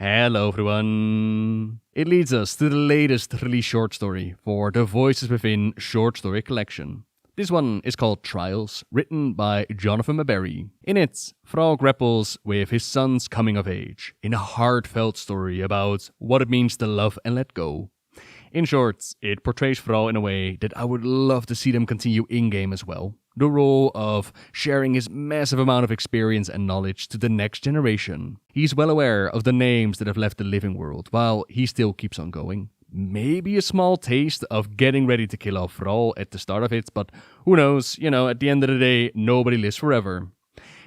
Hello everyone! It leads us to the latest release short story for the Voices Within short story collection. This one is called Trials, written by Jonathan Maberry. In it, Thrall grapples with his son's coming of age in a heartfelt story about what it means to love and let go. In short, it portrays Thrall in a way that I would love to see them continue in-game as well. The role of sharing his massive amount of experience and knowledge to the next generation. He's well aware of the names that have left the living world, while he still keeps on going. Maybe a small taste of getting ready to kill off Thrall at the start of it, but who knows, at the end of the day, nobody lives forever.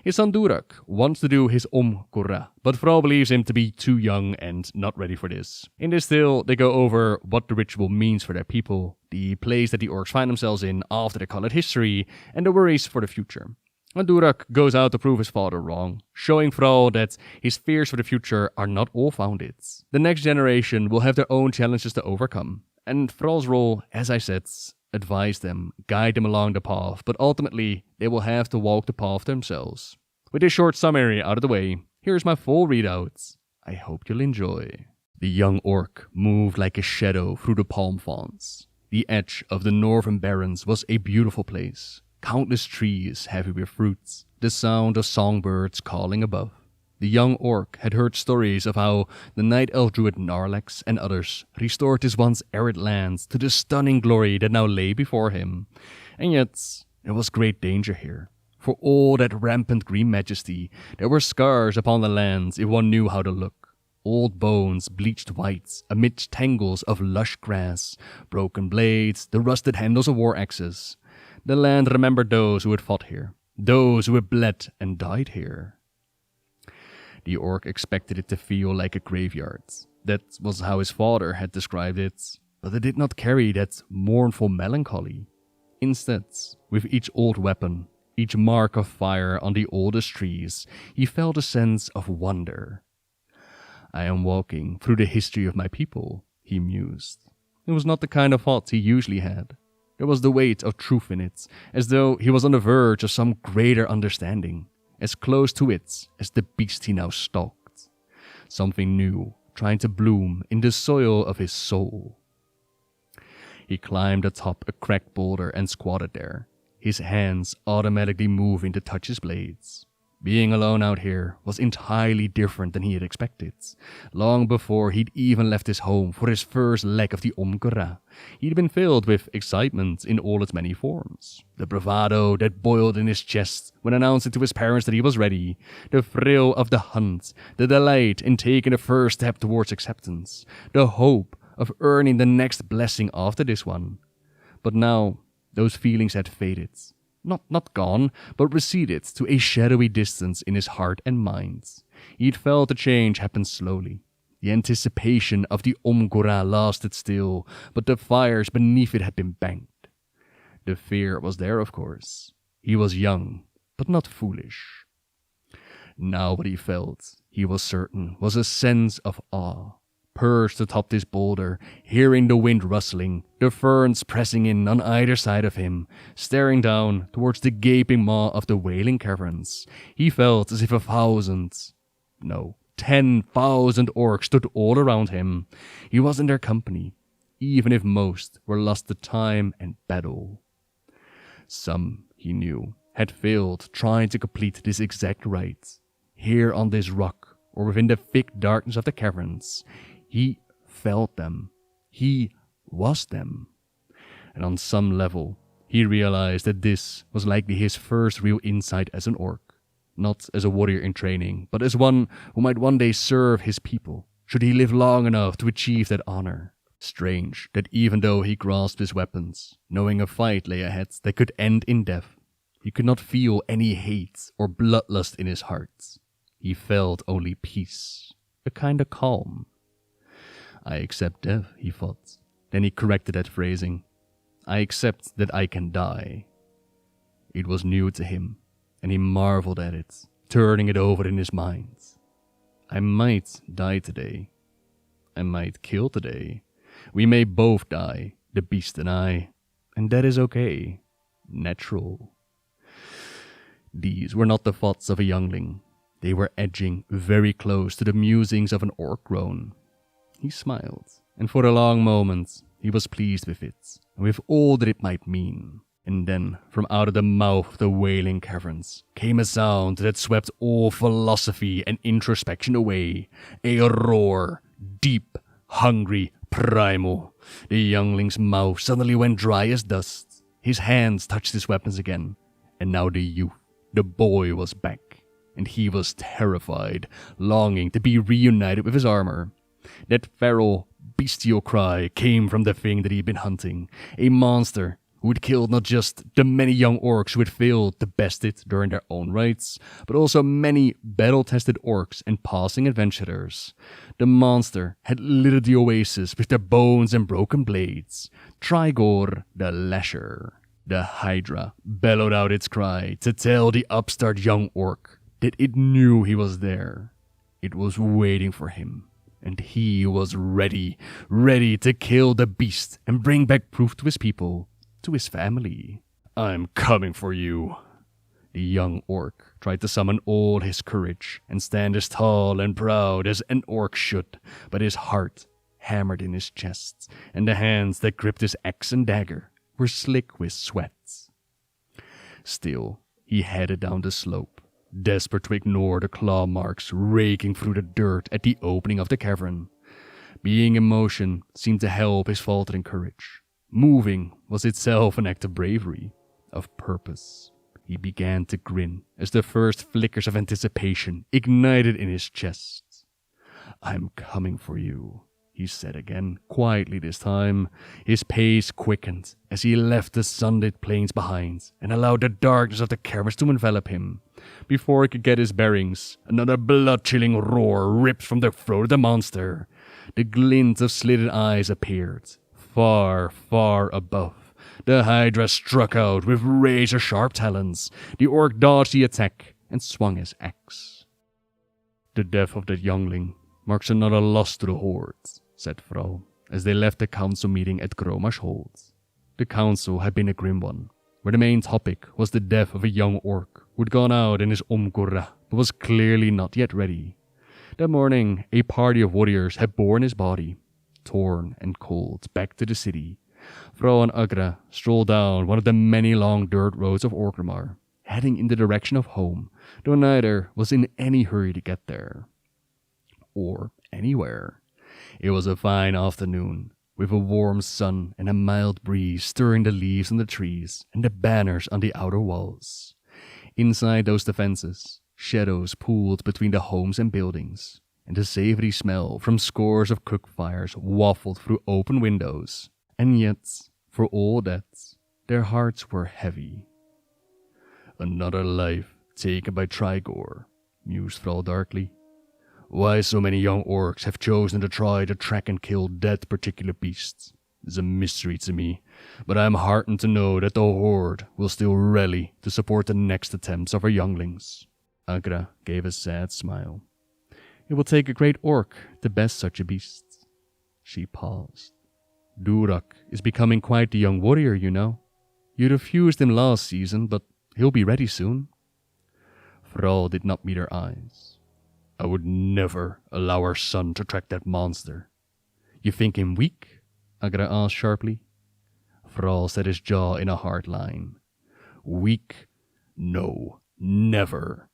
His son Durak wants to do his Omkura, but Thrall believes him to be too young and not ready for this. In this tale, they go over what the ritual means for their people, the place that the orcs find themselves in after they call it history, and the worries for the future. And Durak goes out to prove his father wrong, showing Thrall that his fears for the future are not all founded. The next generation will have their own challenges to overcome, and Thrall's role, as I said, advise them, guide them along the path, but ultimately they will have to walk the path themselves. With this short summary out of the way, here's my full readout. I hope you'll enjoy. The young orc moved like a shadow through the palm fronds. The edge of the northern barrens was a beautiful place. Countless trees heavy with fruits, the sound of songbirds calling above. The young orc had heard stories of how the night elf druid Narlex and others restored this once arid land to the stunning glory that now lay before him. And yet, there was great danger here. For all that rampant green majesty, there were scars upon the lands if one knew how to look. Old bones bleached white amid tangles of lush grass, broken blades, the rusted handles of war axes. The land remembered those who had fought here, those who had bled and died here. The orc expected it to feel like a graveyard. That was how his father had described it, but it did not carry that mournful melancholy. Instead, with each old weapon, each mark of fire on the oldest trees, he felt a sense of wonder. I am walking through the history of my people, he mused. It was not the kind of thought he usually had. There was the weight of truth in it, as though he was on the verge of some greater understanding. As close to it as the beast he now stalked. Something new, trying to bloom in the soil of his soul. He climbed atop a cracked boulder and squatted there, his hands automatically moving to touch his blades. Being alone out here was entirely different than he had expected. Long before he'd even left his home for his first leg of the Omkura, he'd been filled with excitement in all its many forms. The bravado that boiled in his chest when announcing to his parents that he was ready, the thrill of the hunt, the delight in taking the first step towards acceptance, the hope of earning the next blessing after this one. But now, those feelings had faded. Not gone, but receded to a shadowy distance in his heart and mind. He'd felt the change happen slowly. The anticipation of the Omkura lasted still, but the fires beneath it had been banked. The fear was there, of course. He was young, but not foolish. Now what he felt, he was certain, was a sense of awe. Perched atop this boulder, hearing the wind rustling, the ferns pressing in on either side of him, staring down towards the gaping maw of the wailing caverns, he felt as if 10,000 orcs stood all around him. He was in their company, even if most were lost to time and battle. Some, he knew, had failed trying to complete this exact rite. Here on this rock, or within the thick darkness of the caverns, he felt them. He was them. And on some level, he realized that this was likely his first real insight as an orc. Not as a warrior in training, but as one who might one day serve his people, should he live long enough to achieve that honor. Strange that even though he grasped his weapons, knowing a fight lay ahead that could end in death, he could not feel any hate or bloodlust in his heart. He felt only peace, a kind of calm. I accept death, he thought. Then he corrected that phrasing. I accept that I can die. It was new to him, and he marveled at it, turning it over in his mind. I might die today. I might kill today. We may both die, the beast and I, and that is okay. Natural. These were not the thoughts of a youngling. They were edging very close to the musings of an orc groan. He smiled, and for a long moment he was pleased with it, and with all that it might mean. And then, from out of the mouth of the wailing caverns, came a sound that swept all philosophy and introspection away. A roar, deep, hungry, primal. The youngling's mouth suddenly went dry as dust. His hands touched his weapons again. And now the youth, the boy, was back. And he was terrified, longing to be reunited with his armor. That feral, bestial cry came from the thing that he'd been hunting. A monster who had killed not just the many young orcs who had failed to best it during their own rights, but also many battle-tested orcs and passing adventurers. The monster had littered the oasis with their bones and broken blades. Trigor the Lasher. The Hydra bellowed out its cry to tell the upstart young orc that it knew he was there. It was waiting for him, and he was ready to kill the beast and bring back proof to his people, to his family. I'm coming for you. The young orc tried to summon all his courage and stand as tall and proud as an orc should, but his heart hammered in his chest, and the hands that gripped his axe and dagger were slick with sweat. Still, he headed down the slope, desperate to ignore the claw marks raking through the dirt at the opening of the cavern. Being in motion seemed to help his faltering courage. Moving was itself an act of bravery, of purpose. He began to grin as the first flickers of anticipation ignited in his chest. I'm coming for you, he said again, quietly this time. His pace quickened as he left the sunlit plains behind and allowed the darkness of the caverns to envelop him. Before he could get his bearings, another blood-chilling roar ripped from the throat of the monster. The glint of slitted eyes appeared. Far, far above, the Hydra struck out with razor-sharp talons. The orc dodged the attack and swung his axe. The death of that youngling marks another loss to the Horde, said Thrall, as they left the council meeting at Gromash Hold. The council had been a grim one, where the main topic was the death of a young orc who had gone out in his Umgurra, but was clearly not yet ready. That morning, a party of warriors had borne his body, torn and cold, back to the city. Thrall and Agra strolled down one of the many long dirt roads of Orgrimmar, heading in the direction of home, though neither was in any hurry to get there. Or anywhere. It was a fine afternoon, with a warm sun and a mild breeze stirring the leaves on the trees and the banners on the outer walls. Inside those defenses, shadows pooled between the homes and buildings, and the savory smell from scores of cook fires waffled through open windows. And yet, for all that, their hearts were heavy. Another life taken by Trigor, mused Thrall darkly. Why so many young orcs have chosen to try to track and kill that particular beast is a mystery to me, but I am heartened to know that the Horde will still rally to support the next attempts of our younglings. Agra gave a sad smile. It will take a great orc to best such a beast. She paused. Durak is becoming quite the young warrior, you know. You refused him last season, but he'll be ready soon. Thrall did not meet her eyes. I would never allow our son to track that monster. You think him weak? Agra asked sharply. Thrall set his jaw in a hard line. Weak? No, never.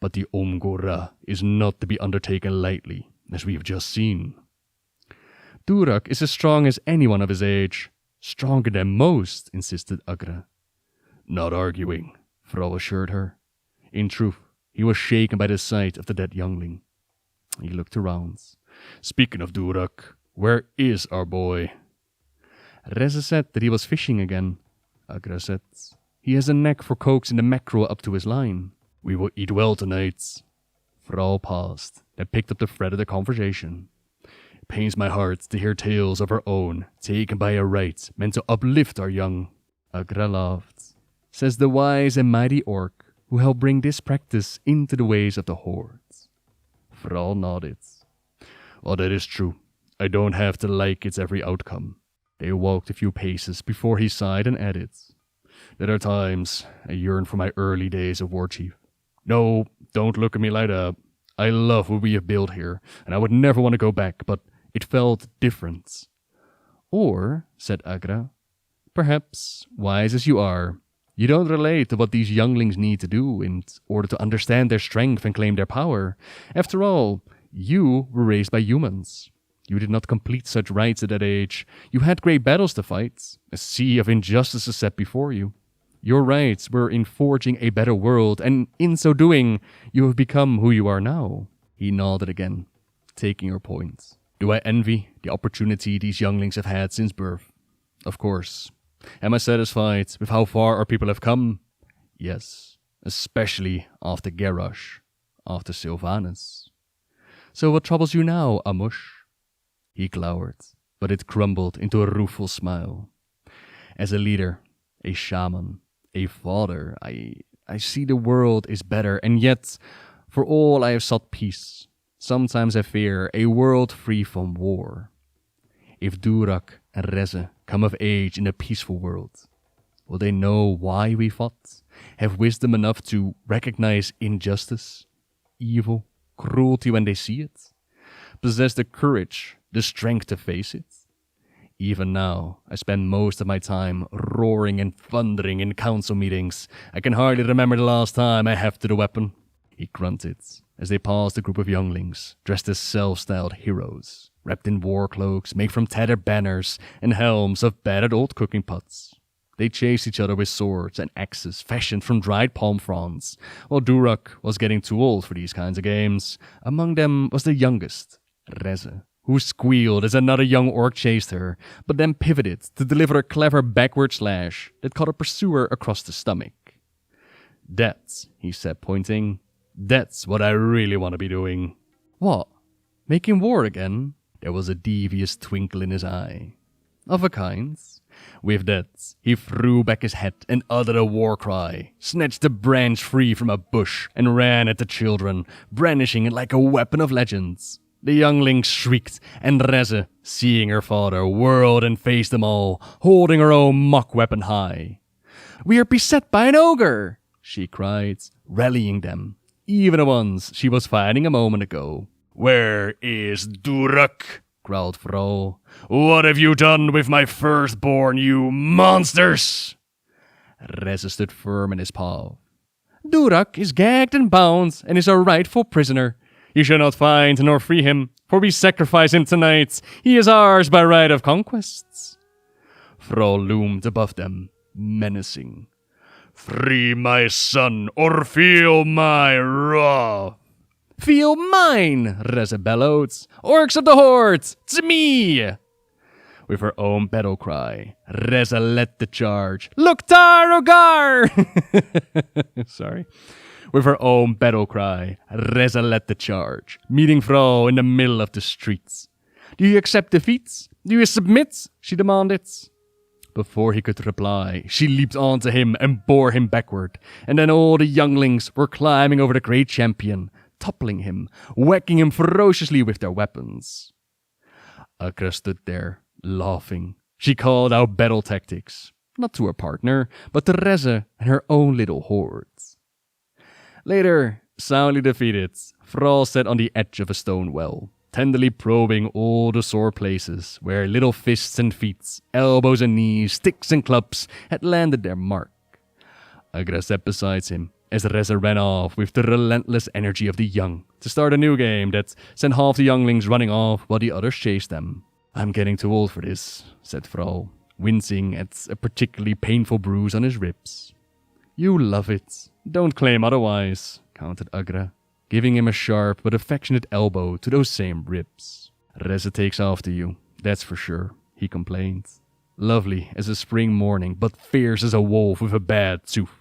But the Umgurra is not to be undertaken lightly, as we have just seen. Durak is as strong as anyone of his age. Stronger than most, insisted Agra. Not arguing, Thrall assured her. In truth, he was shaken by the sight of the dead youngling. He looked around. Speaking of Durak, where is our boy? Reza said that he was fishing again, Agra said. He has a knack for coaxing the mackerel up to his line. We will eat well tonight. Thrall paused, then picked up the thread of the conversation. It pains my heart to hear tales of our own, taken by a rite meant to uplift our young. Agra laughed. Says the wise and mighty orc, who helped bring this practice into the ways of the Horde. Thrall nodded. Well, that is true. I don't have to like its every outcome. They walked a few paces before he sighed and added. There are times I yearn for my early days of Warchief. No, don't look at me like that. I love what we have built here, and I would never want to go back, but it felt different. Or, said Agra, perhaps, wise as you are, you don't relate to what these younglings need to do in order to understand their strength and claim their power. After all, you were raised by humans. You did not complete such rites at that age. You had great battles to fight. A sea of injustices set before you. Your rights were in forging a better world, and in so doing, you have become who you are now. He nodded again, taking her point. Do I envy the opportunity these younglings have had since birth? Of course. Am I satisfied with how far our people have come? Yes, especially after Garrosh, after Sylvanas. So what troubles you now, Amush? He glowered, but it crumbled into a rueful smile. As a leader, a shaman, a father, I see the world is better, and yet, for all I have sought peace, sometimes I fear a world free from war. If Durak and Reze come of age in a peaceful world, will they know why we fought? Have wisdom enough to recognize injustice, evil, cruelty when they see it? Possess the courage, the strength to face it? Even now, I spend most of my time roaring and thundering in council meetings. I can hardly remember the last time I hefted a weapon. He grunted as they passed a group of younglings, dressed as self-styled heroes, wrapped in war cloaks made from tattered banners and helms of battered old cooking pots. They chased each other with swords and axes fashioned from dried palm fronds, while Durak was getting too old for these kinds of games. Among them was the youngest, Reze, who squealed as another young orc chased her, but then pivoted to deliver a clever backward slash that caught a pursuer across the stomach. That's, he said, pointing, that's what I really want to be doing. What? Making war again? There was a devious twinkle in his eye. Of a kind. With that, he threw back his head and uttered a war cry, snatched a branch free from a bush, and ran at the children, brandishing it like a weapon of legends. The youngling shrieked, and Reze, seeing her father, whirled and faced them all, holding her own mock weapon high. We are beset by an ogre, she cried, rallying them, even the ones she was fighting a moment ago. Where is Durak? Growled Thrall. What have you done with my firstborn, you monsters? Reze stood firm in his paw. Durak is gagged and bound, and is our rightful prisoner. You shall not find nor free him, for we sacrifice him tonight. He is ours by right of conquests. Thrall loomed above them, menacing. Free my son, or feel my wrath. Feel mine, Reze bellowed. Orcs of the Horde, to me! With her own battle cry, Reze led the charge. Loktar Ogar! Sorry. With her own battle cry, Reze led the charge, meeting Thrall in the middle of the streets. Do you accept defeat? Do you submit? She demanded. Before he could reply, she leaped onto him and bore him backward, and then all the younglings were climbing over the great champion, toppling him, whacking him ferociously with their weapons. Agra stood there, laughing. She called out battle tactics, not to her partner, but to Reze and her own little hordes. Later, soundly defeated, Thrall sat on the edge of a stone well, tenderly probing all the sore places where little fists and feet, elbows and knees, sticks and clubs had landed their mark. Agra sat beside him as Reze ran off with the relentless energy of the young to start a new game that sent half the younglings running off while the others chased them. I'm getting too old for this, said Thrall, wincing at a particularly painful bruise on his ribs. You love it. Don't claim otherwise, countered Agra, giving him a sharp but affectionate elbow to those same ribs. Reze takes after you, that's for sure, he complained. Lovely as a spring morning, but fierce as a wolf with a bad tooth.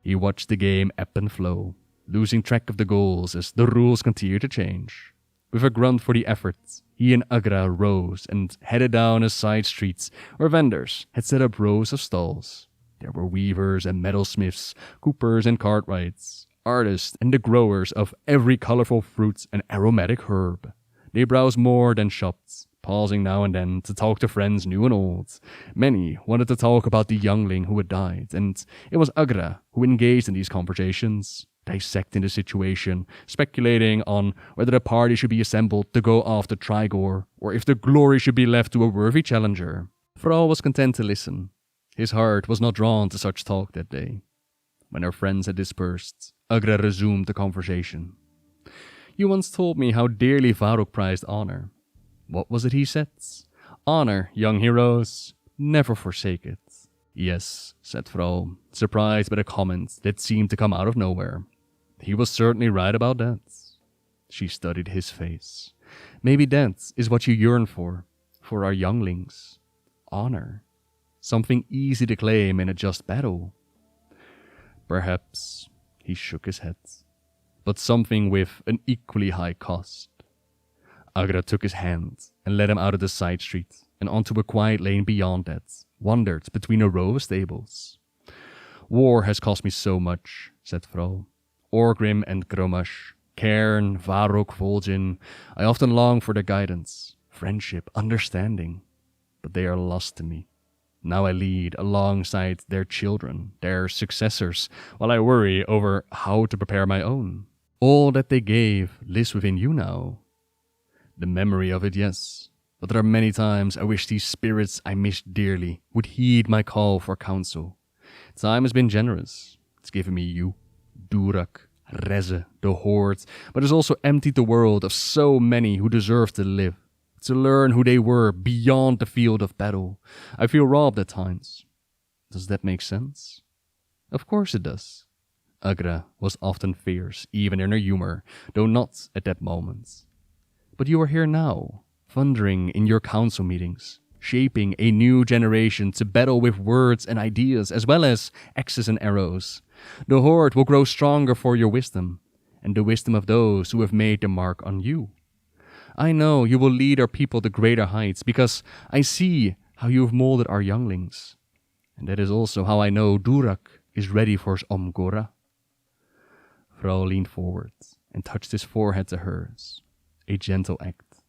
He watched the game ebb and flow, losing track of the goals as the rules continued to change. With a grunt for the effort, he and Agra rose and headed down a side street where vendors had set up rows of stalls. There were weavers and metalsmiths, coopers and cartwrights, artists and the growers of every colorful fruit and aromatic herb. They browsed more than shopped, pausing now and then to talk to friends new and old. Many wanted to talk about the youngling who had died, and it was Agra who engaged in these conversations. dissecting the situation, speculating on whether the party should be assembled to go after Trigor, or if the glory should be left to a worthy challenger. Thrall was content to listen. His heart was not drawn to such talk that day. When our friends had dispersed, Agra resumed the conversation. You once told me how dearly Varrock prized honor. What was it he said? Honor, young heroes, never forsake it. Yes, said Thrall, surprised by the comment that seemed to come out of nowhere. He was certainly right about that. She studied his face. Maybe that is what you yearn for our younglings. Honor. Something easy to claim in a just battle. Perhaps, he shook his head, but something with an equally high cost. Agra took his hand and led him out of the side street and onto a quiet lane beyond that, wandered between a row of stables. War has cost me so much, said Thrall. Orgrim and Gromash, Cairn, Varrock, Vol'jin. I often long for their guidance, friendship, understanding, but they are lost to me. Now I lead alongside their children, their successors, while I worry over how to prepare my own. All that they gave lives within you now. The memory of it, yes, but there are many times I wish these spirits I miss dearly would heed my call for counsel. Time has been generous. It's given me you, Durak, Reze, the Horde, but has also emptied the world of so many who deserve to live, to learn who they were beyond the field of battle. I feel robbed at times. Does that make sense? Of course it does. Agra was often fierce, even in her humor, though not at that moment. But you are here now, thundering in your council meetings, shaping a new generation to battle with words and ideas, as well as axes and arrows. The Horde will grow stronger for your wisdom, and the wisdom of those who have made the mark on you. I know you will lead our people to greater heights, because I see how you have molded our younglings. And that is also how I know Durak is ready for his Omgora. Thrall leaned forward and touched his forehead to hers. A gentle act.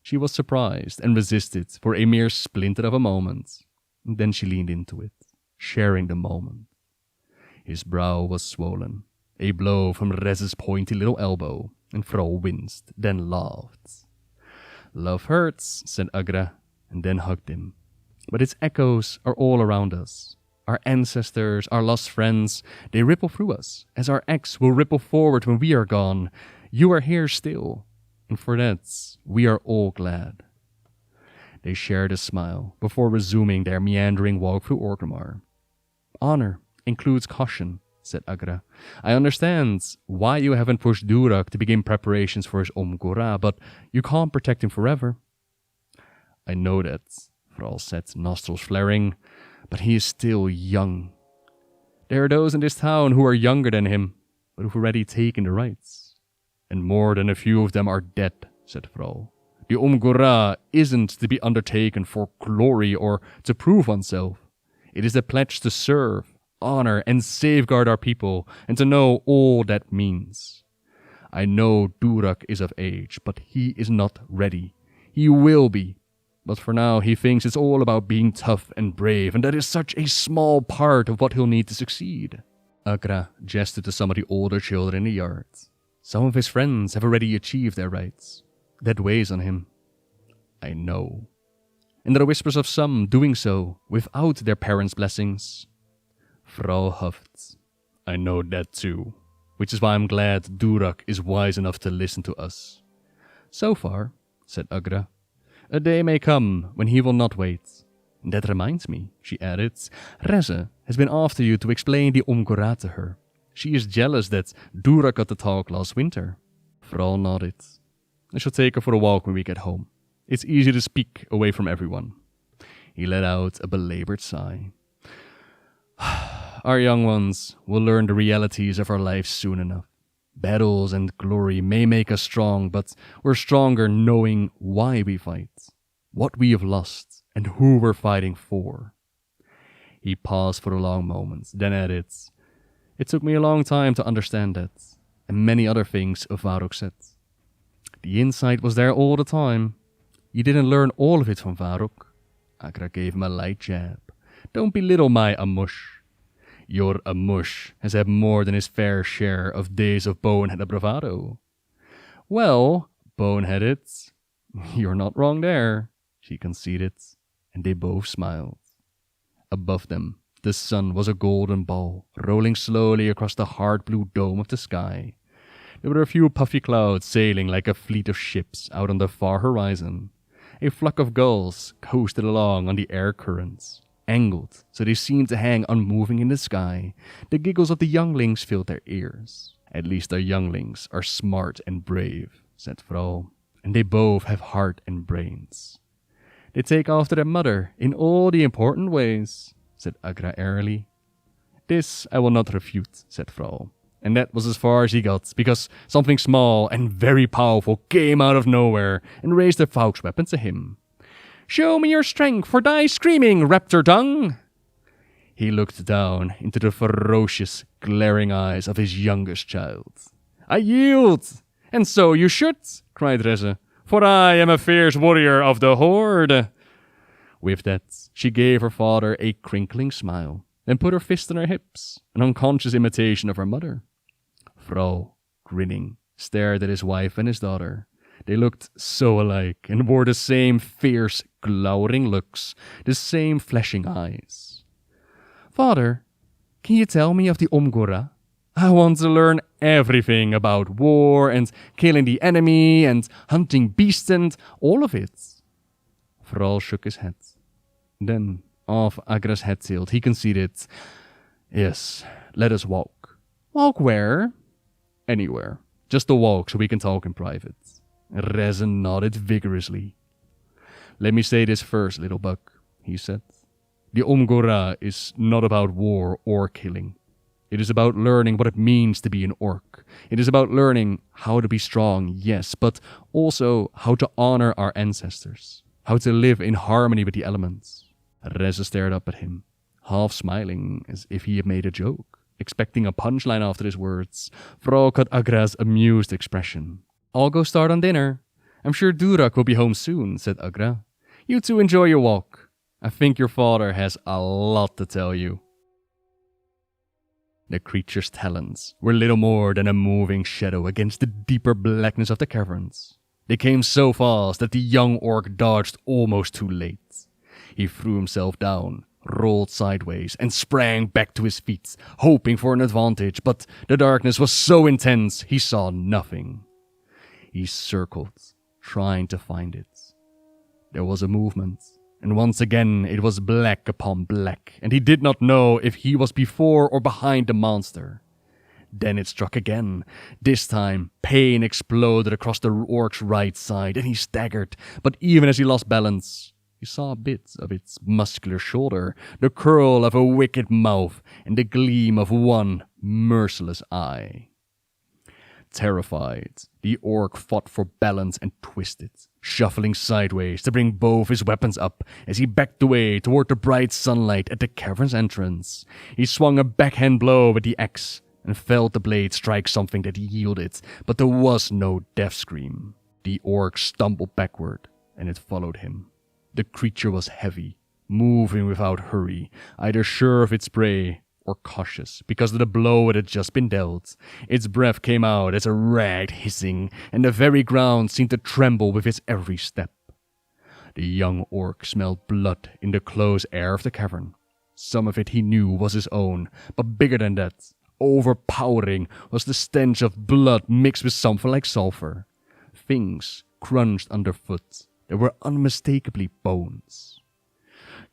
She was surprised and resisted for a mere splinter of a moment. And then she leaned into it, sharing the moment. His brow was swollen. A blow from Rez's pointy little elbow, and Thrall winced, then laughed. Love hurts, said Agra, and then hugged him. But its echoes are all around us. Our ancestors, our lost friends, they ripple through us, as our axe will ripple forward when we are gone. You are here still, and for that, we are all glad. They shared a smile before resuming their meandering walk through Orgrimmar. Honor includes caution, said Agra. I understand why you haven't pushed Durak to begin preparations for his Omgora, but you can't protect him forever. I know that, Thrall said, nostrils flaring, but he is still young. There are those in this town who are younger than him, but who've already taken the rights. And more than a few of them are dead, said Thrall. The Omgora isn't to be undertaken for glory or to prove oneself. It is a pledge to serve, honor, and safeguard our people, and to know all that means. I know Durak is of age, but he is not ready. He will be. But for now, he thinks it's all about being tough and brave, and that is such a small part of what he'll need to succeed. Agra gestured to some of the older children in the yard. Some of his friends have already achieved their rights. That weighs on him. I know. And there are whispers of some doing so without their parents' blessings. Thrall huffed. I know that too, which is why I'm glad Durak is wise enough to listen to us. So far, said Agra. A day may come when he will not wait. And that reminds me, she added, Reze has been after you to explain the Omgora to her. She is jealous that Durak got the talk last winter. Thrall nodded. I shall take her for a walk when we get home. It's easy to speak away from everyone. He let out a belabored sigh. Our young ones will learn the realities of our lives soon enough. Battles and glory may make us strong, but we're stronger knowing why we fight, what we have lost, and who we're fighting for. He paused for a long moment, then added, It took me a long time to understand that, and many other things Varrock said. The insight was there all the time. You didn't learn all of it from Varrock. Agra gave him a light jab. Don't belittle my Amush. Your Amush has had more than his fair share of days of boneheaded bravado. Well, boneheaded, you're not wrong there, she conceded, and they both smiled. Above them, the sun was a golden ball, rolling slowly across the hard blue dome of the sky. There were a few puffy clouds sailing like a fleet of ships out on the far horizon. A flock of gulls coasted along on the air currents, angled so they seemed to hang unmoving in the sky. The giggles of the younglings filled their ears. At least our younglings are smart and brave, said Thrall, and they both have heart and brains. They take after their mother in all the important ways, said Agra airily. This I will not refute, said Thrall, and that was as far as he got, because something small and very powerful came out of nowhere and raised their Fauk's weapon to him. Show me your strength for thy screaming, raptor tongue! He looked down into the ferocious, glaring eyes of his youngest child. I yield! And so you should, cried Reze, for I am a fierce warrior of the Horde. With that, she gave her father a crinkling smile, and put her fist on her hips, an unconscious imitation of her mother. Thrall, grinning, stared at his wife and his daughter. They looked so alike, and wore the same fierce, glowering looks, the same flashing eyes. Father, can you tell me of the Omgora? I want to learn everything about war and killing the enemy and hunting beasts and all of it. Thrall shook his head. Then, off Agra's head tilt, he conceded, Yes, let us walk. Walk where? Anywhere. Just a walk so we can talk in private. Reze nodded vigorously. Let me say this first, little buck, he said. The Omgora is not about war or killing. It is about learning what it means to be an orc. It is about learning how to be strong, yes, but also how to honor our ancestors. How to live in harmony with the elements. Reze stared up at him, half smiling as if he had made a joke, expecting a punchline after his words. Thrall caught Agra's amused expression. I'll go start on dinner. I'm sure Durak will be home soon, said Agra. You two enjoy your walk. I think your father has a lot to tell you. The creature's talons were little more than a moving shadow against the deeper blackness of the caverns. They came so fast that the young orc dodged almost too late. He threw himself down, rolled sideways, and sprang back to his feet, hoping for an advantage, but the darkness was so intense he saw nothing. He circled, trying to find it. There was a movement, and once again it was black upon black, and he did not know if he was before or behind the monster. Then it struck again. This time, pain exploded across the orc's right side, and he staggered, but even as he lost balance, he saw a bit of its muscular shoulder, the curl of a wicked mouth, and the gleam of one merciless eye. Terrified, the orc fought for balance and twisted, shuffling sideways to bring both his weapons up as he backed away toward the bright sunlight at the cavern's entrance. He swung a backhand blow with the axe and felt the blade strike something that yielded, but there was no death scream. The orc stumbled backward, and it followed him. The creature was heavy, moving without hurry, either sure of its prey or cautious because of the blow it had just been dealt. Its breath came out as a ragged hissing, and the very ground seemed to tremble with its every step. The young orc smelled blood in the close air of the cavern. Some of it he knew was his own, but bigger than that, overpowering, was the stench of blood mixed with something like sulfur. Things crunched underfoot. There were unmistakably bones.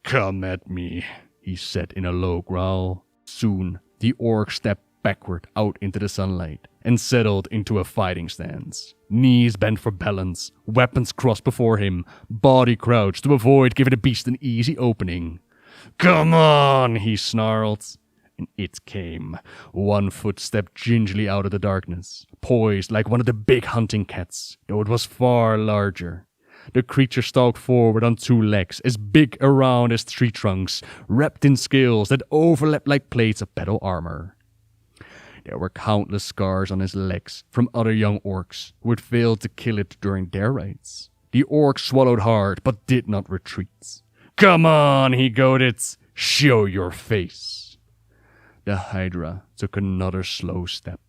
"Come at me," he said in a low growl. Soon, the orc stepped backward out into the sunlight and settled into a fighting stance. Knees bent for balance, weapons crossed before him, body crouched to avoid giving the beast an easy opening. "Come on," he snarled. And it came. One foot stepped gingerly out of the darkness, poised like one of the big hunting cats, though it was far larger. The creature stalked forward on two legs, as big around as tree trunks, wrapped in scales that overlapped like plates of battle armor. There were countless scars on his legs from other young orcs who had failed to kill it during their raids. The orc swallowed hard, but did not retreat. "Come on," he goaded. "Show your face." The Hydra took another slow step,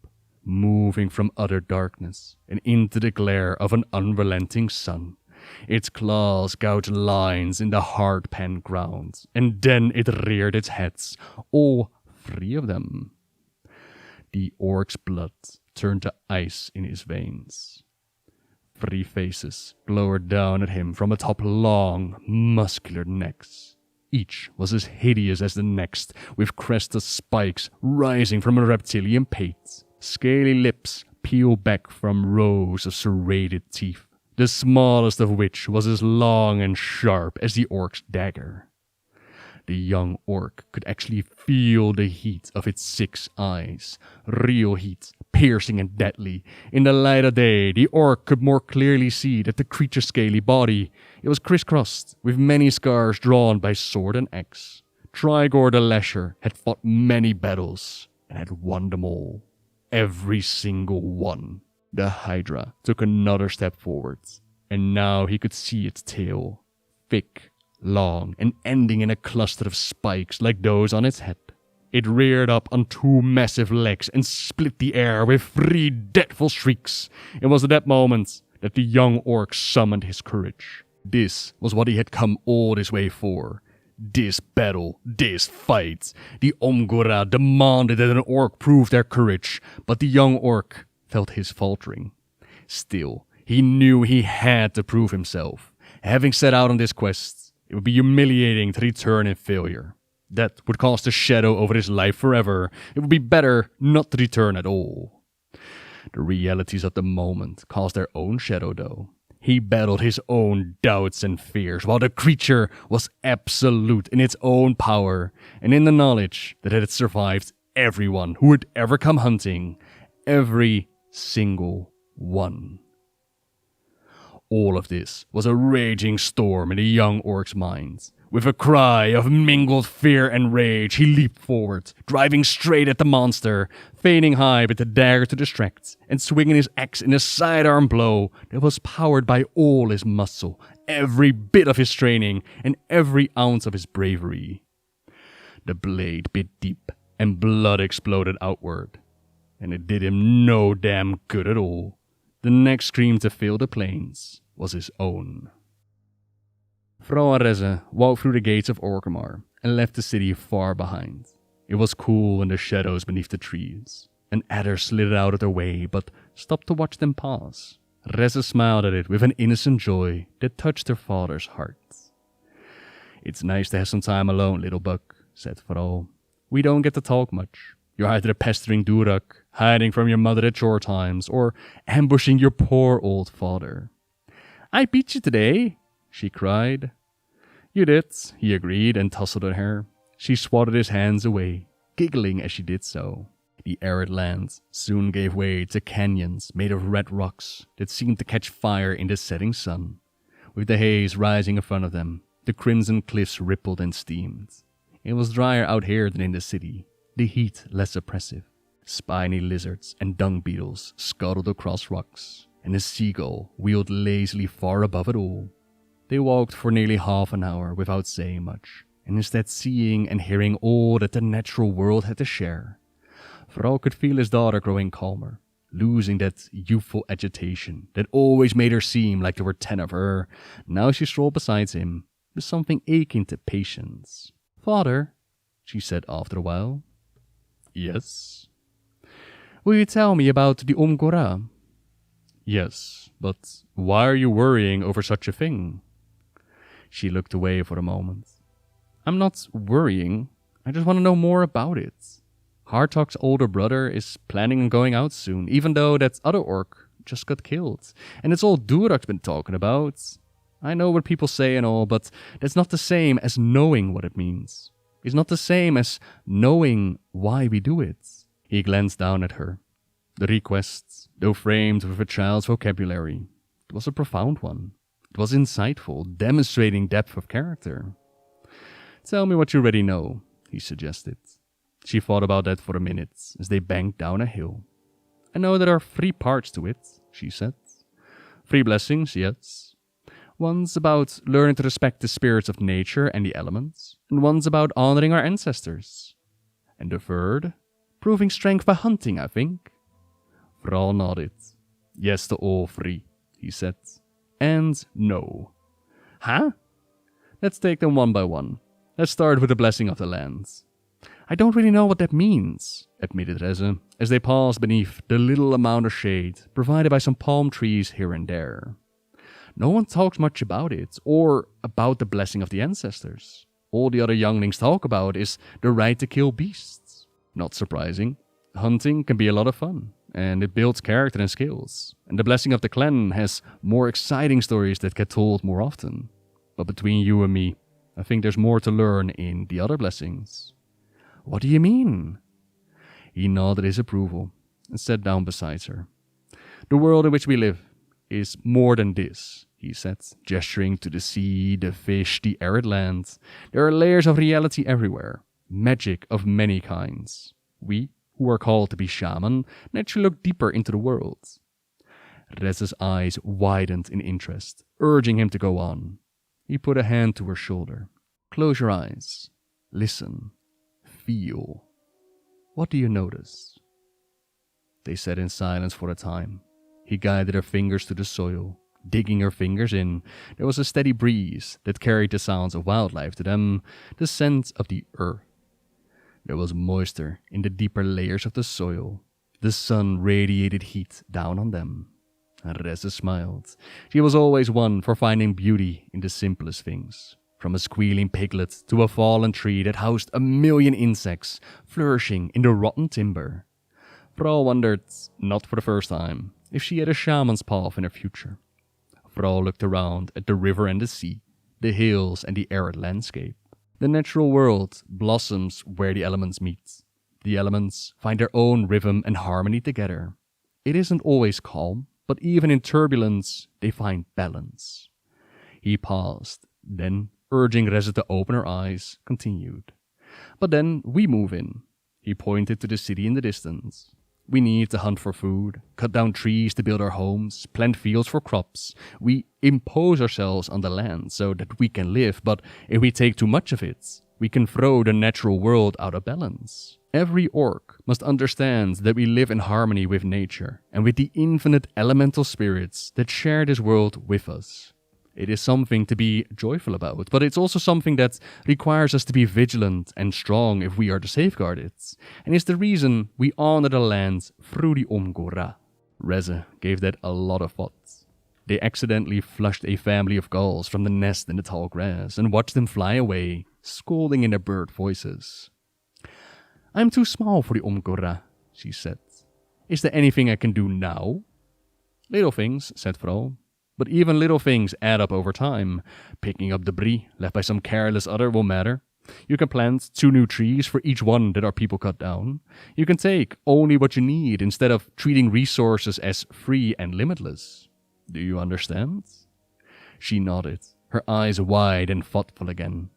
moving from utter darkness and into the glare of an unrelenting sun. Its claws gouged lines in the hard-pan ground, and then it reared its heads, all 3 of them. The orc's blood turned to ice in his veins. 3 faces glowered down at him from atop long, muscular necks. Each was as hideous as the next, with crested spikes rising from a reptilian pate. Scaly lips peeled back from rows of serrated teeth, the smallest of which was as long and sharp as the orc's dagger. The young orc could actually feel the heat of its 6 eyes, real heat, piercing and deadly. In the light of day, the orc could more clearly see that the creature's scaly body, it was crisscrossed, with many scars drawn by sword and axe. Trigor the Lesher had fought many battles, and had won them all. Every single one. The Hydra took another step forward, and now he could see its tail, thick, long, and ending in a cluster of spikes like those on its head. It reared up on 2 massive legs and split the air with 3 dreadful shrieks. It was at that moment that the young orc summoned his courage. This was what he had come all this way for. This battle, this fight. The Omgora demanded that an orc prove their courage, but the young orc felt his faltering. Still, he knew he had to prove himself. Having set out on this quest, it would be humiliating to return in failure. That would cast a shadow over his life forever. It would be better not to return at all. The realities of the moment cast their own shadow, though. He battled his own doubts and fears, while the creature was absolute in its own power, and in the knowledge that it had survived everyone who had ever come hunting. Every single one. All of this was a raging storm in the young orc's mind. With a cry of mingled fear and rage, he leaped forward, driving straight at the monster, feigning high with the dagger to distract, and swinging his axe in a sidearm blow that was powered by all his muscle, every bit of his training, and every ounce of his bravery. The blade bit deep, and blood exploded outward, and it did him no damn good at all. The next scream to fill the plains was his own. Thrall and Reza walked through the gates of Orgrimmar and left the city far behind. It was cool in the shadows beneath the trees. An adder slid out of their way, but stopped to watch them pass. Reza smiled at it with an innocent joy that touched her father's heart. "It's nice to have some time alone, little buck," said Thrall. "We don't get to talk much. You're either a pestering Durak, hiding from your mother at chore times, or ambushing your poor old father." "I beat you today," she cried. "You did," he agreed and tussled at her. She swatted his hands away, giggling as she did so. The arid lands soon gave way to canyons made of red rocks that seemed to catch fire in the setting sun. With the haze rising in front of them, the crimson cliffs rippled and steamed. It was drier out here than in the city, the heat less oppressive. Spiny lizards and dung beetles scuttled across rocks, and a seagull wheeled lazily far above it all. They walked for nearly half an hour without saying much, and instead seeing and hearing all that the natural world had to share. Thrall could feel his daughter growing calmer, losing that youthful agitation that always made her seem like there were 10 of her. Now she strolled beside him, with something akin to patience. "Father," she said after a while. "Yes?" "Will you tell me about the Omgora?" "Yes, but why are you worrying over such a thing?" She looked away for a moment. "I'm not worrying. I just want to know more about it. Hartog's older brother is planning on going out soon, even though that other orc just got killed. And it's all Durak's been talking about. I know what people say and all, but that's not the same as knowing what it means. It's not the same as knowing why we do it." He glanced down at her. The request, though framed with a child's vocabulary, it was a profound one. It was insightful, demonstrating depth of character. "Tell me what you already know," he suggested. She thought about that for a minute as they banked down a hill. "I know there are 3 parts to it," she said. 3 blessings, yes. One's about learning to respect the spirits of nature and the elements, and one's about honoring our ancestors. And the third? Proving strength by hunting, I think. Thrall nodded. Yes to all three, he said. And no. Huh? Let's take them one by one. Let's start with the blessing of the lands. I don't really know what that means, admitted Reza, as they paused beneath the little amount of shade provided by some palm trees here and there. No one talks much about it, or about the blessing of the ancestors. All the other younglings talk about is the right to kill beasts. Not surprising. Hunting can be a lot of fun, and it builds character and skills. And the blessing of the clan has more exciting stories that get told more often. But between you and me, I think there's more to learn in the other blessings. What do you mean? He nodded his approval and sat down beside her. The world in which we live is more than this, he said, gesturing to the sea, the fish, the arid land. There are layers of reality everywhere, magic of many kinds. We, who are called to be shaman, naturally look deeper into the world. Reza's eyes widened in interest, urging him to go on. He put a hand to her shoulder. Close your eyes. Listen. Feel. What do you notice? They sat in silence for a time. He guided her fingers to the soil. Digging her fingers in, there was a steady breeze that carried the sounds of wildlife to them, the scent of the earth. There was moisture in the deeper layers of the soil. The sun radiated heat down on them. Reza smiled. She was always one for finding beauty in the simplest things. From a squealing piglet to a fallen tree that housed 1,000,000 insects flourishing in the rotten timber. Thrall wondered, not for the first time, if she had a shaman's path in her future. Thrall looked around at the river and the sea, the hills and the arid landscape. The natural world blossoms where the elements meet. The elements find their own rhythm and harmony together. It isn't always calm, but even in turbulence, they find balance. He paused, then, urging Reza to open her eyes, continued. But then we move in. He pointed to the city in the distance. We need to hunt for food, cut down trees to build our homes, plant fields for crops. We impose ourselves on the land so that we can live, but if we take too much of it, we can throw the natural world out of balance. Every orc must understand that we live in harmony with nature and with the infinite elemental spirits that share this world with us. It is something to be joyful about, but it's also something that requires us to be vigilant and strong if we are to safeguard it, and is the reason we honor the land through the Omgora. Reza gave that a lot of thought. They accidentally flushed a family of gulls from the nest in the tall grass and watched them fly away, scolding in their bird voices. I'm too small for the Omgora, she said. Is there anything I can do now? Little things, said Thrall. But even little things add up over time. Picking up debris left by some careless other will matter. You can plant 2 new trees for each one that our people cut down. You can take only what you need instead of treating resources as free and limitless. Do you understand? She nodded, her eyes wide and thoughtful again.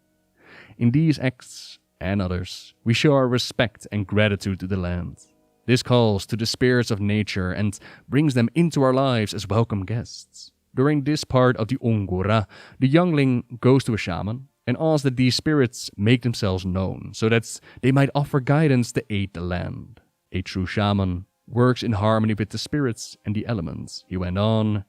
In these acts and others, we show our respect and gratitude to the land. This calls to the spirits of nature and brings them into our lives as welcome guests. During this part of the Ongora, the youngling goes to a shaman and asks that these spirits make themselves known so that they might offer guidance to aid the land. A true shaman works in harmony with the spirits and the elements. He went on.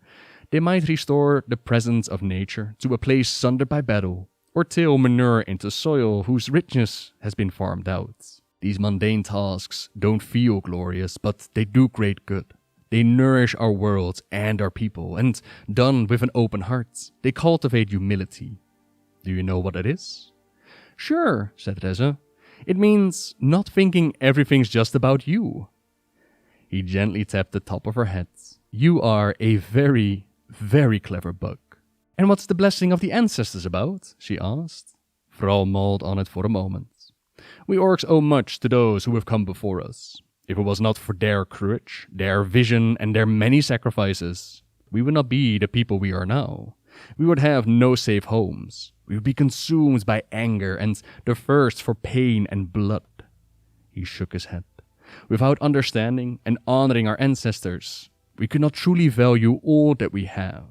They might restore the presence of nature to a place sundered by battle, or till manure into soil whose richness has been farmed out. These mundane tasks don't feel glorious, but they do great good. They nourish our world and our people, and done with an open heart, they cultivate humility. Do you know what it is? Sure, said Reza. It means not thinking everything's just about you. He gently tapped the top of her head. You are a very, very clever bug. And what's the blessing of the ancestors about? She asked. Thrall mulled on it for a moment. We orcs owe much to those who have come before us. If it was not for their courage, their vision, and their many sacrifices, we would not be the people we are now. We would have no safe homes. We would be consumed by anger and the thirst for pain and blood. He shook his head. Without understanding and honoring our ancestors, we could not truly value all that we have.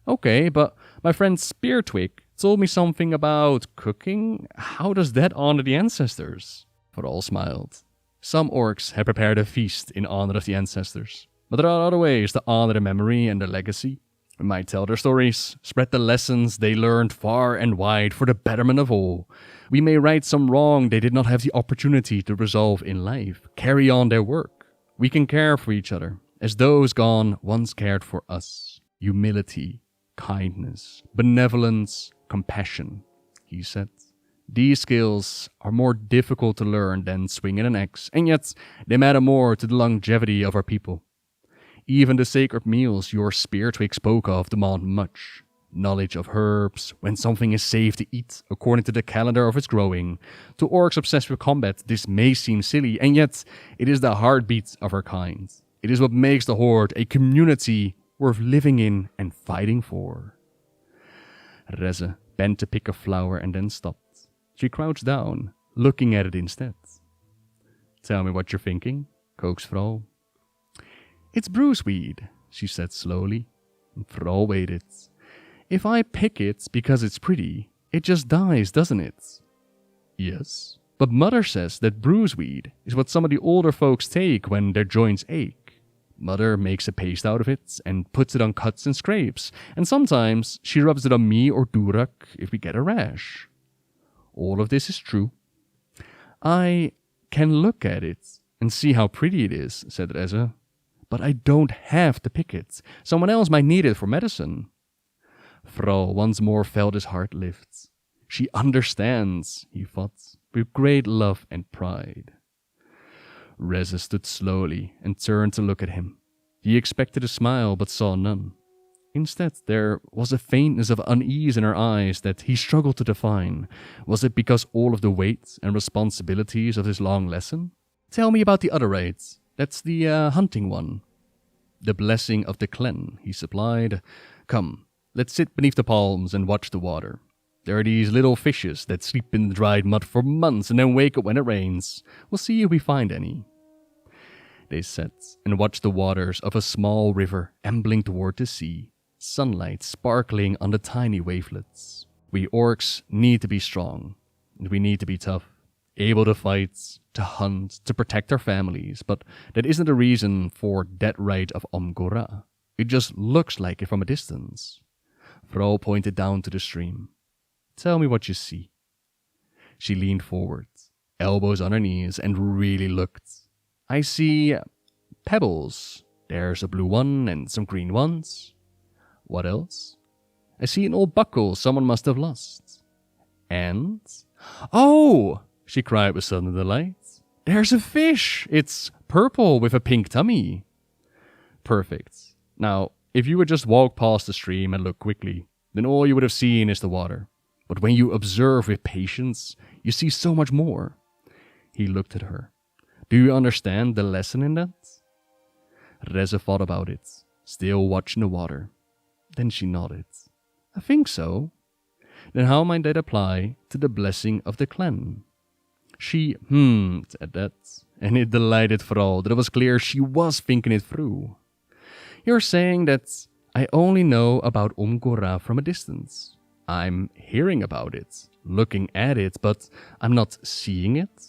Okay, but my friend Speartwig told me something about cooking. How does that honor the ancestors? Thrall smiled. Some orcs had prepared a feast in honor of the ancestors, but there are other ways to honor their memory and their legacy. We might tell their stories, spread the lessons they learned far and wide for the betterment of all. We may right some wrong they did not have the opportunity to resolve in life, carry on their work. We can care for each other, as those gone once cared for us. Humility, kindness, benevolence, compassion, he said. These skills are more difficult to learn than swinging an axe, and yet they matter more to the longevity of our people. Even the sacred meals your spear twig spoke of demand much. Knowledge of herbs, when something is safe to eat according to the calendar of its growing. To orcs obsessed with combat, this may seem silly, and yet it is the heartbeat of our kind. It is what makes the Horde a community worth living in and fighting for. Reze bent to pick a flower and then stopped. She crouched down, looking at it instead. Tell me what you're thinking, coaxed Thrall. It's bruiseweed, she said slowly. Thrall waited. If I pick it because it's pretty, it just dies, doesn't it? Yes, but Mother says that bruiseweed is what some of the older folks take when their joints ache. Mother makes a paste out of it and puts it on cuts and scrapes, and sometimes she rubs it on me or Durak if we get a rash. All of this is true. I can look at it and see how pretty it is, said Reze. But I don't have to pick it. Someone else might need it for medicine. Thrall once more felt his heart lift. She understands, he thought, with great love and pride. Reze stood slowly and turned to look at him. He expected a smile but saw none. Instead, there was a faintness of unease in her eyes that he struggled to define. Was it because all of the weight and responsibilities of his long lesson? Tell me about the other raids. That's the hunting one. The blessing of the clan, he supplied. Come, let's sit beneath the palms and watch the water. There are these little fishes that sleep in the dried mud for months and then wake up when it rains. We'll see if we find any. They sat and watched the waters of a small river ambling toward the sea, sunlight sparkling on the tiny wavelets. We orcs need to be strong, and we need to be tough. Able to fight, to hunt, to protect our families, but that isn't a reason for that right of Omgora. It just looks like it from a distance. Thrall pointed down to the stream. Tell me what you see. She leaned forward, elbows on her knees, and really looked. I see pebbles. There's a blue one and some green ones. What else? I see an old buckle someone must have lost. And... oh! She cried with sudden delight. There's a fish! It's purple with a pink tummy. Perfect. Now, if you would just walk past the stream and look quickly, then all you would have seen is the water. But when you observe with patience, you see so much more. He looked at her. Do you understand the lesson in that? Reze thought about it, still watching the water. Then she nodded. I think so. Then how might that apply to the blessing of the clan? She hummed at that, and it delighted Thrall that it was clear she was thinking it through. You're saying that I only know about Omgora from a distance. I'm hearing about it, looking at it, but I'm not seeing it?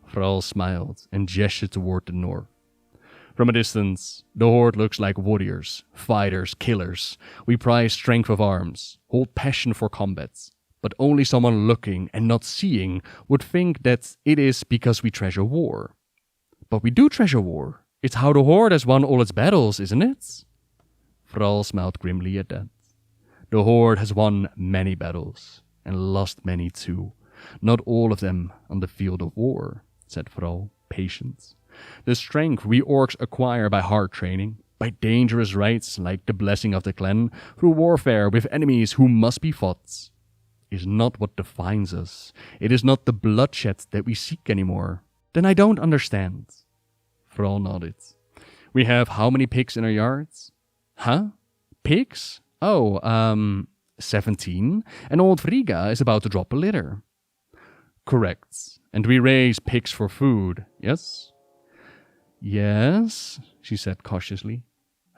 Thrall smiled and gestured toward the north. From a distance, the Horde looks like warriors, fighters, killers. We prize strength of arms, hold passion for combat. But only someone looking and not seeing would think that it is because we treasure war. But we do treasure war. It's how the Horde has won all its battles, isn't it? Thrall smiled grimly at that. The Horde has won many battles, and lost many too. Not all of them on the field of war, said Thrall, patient. The strength we orcs acquire by hard training, by dangerous rites like the blessing of the clan, through warfare with enemies who must be fought, is not what defines us. It is not the bloodshed that we seek anymore. Then I don't understand. Thrall nodded. We have how many pigs in our yards? Huh? Pigs? Oh, 17. And old Frigga is about to drop a litter. Correct. And we raise pigs for food, yes? Yes, she said cautiously.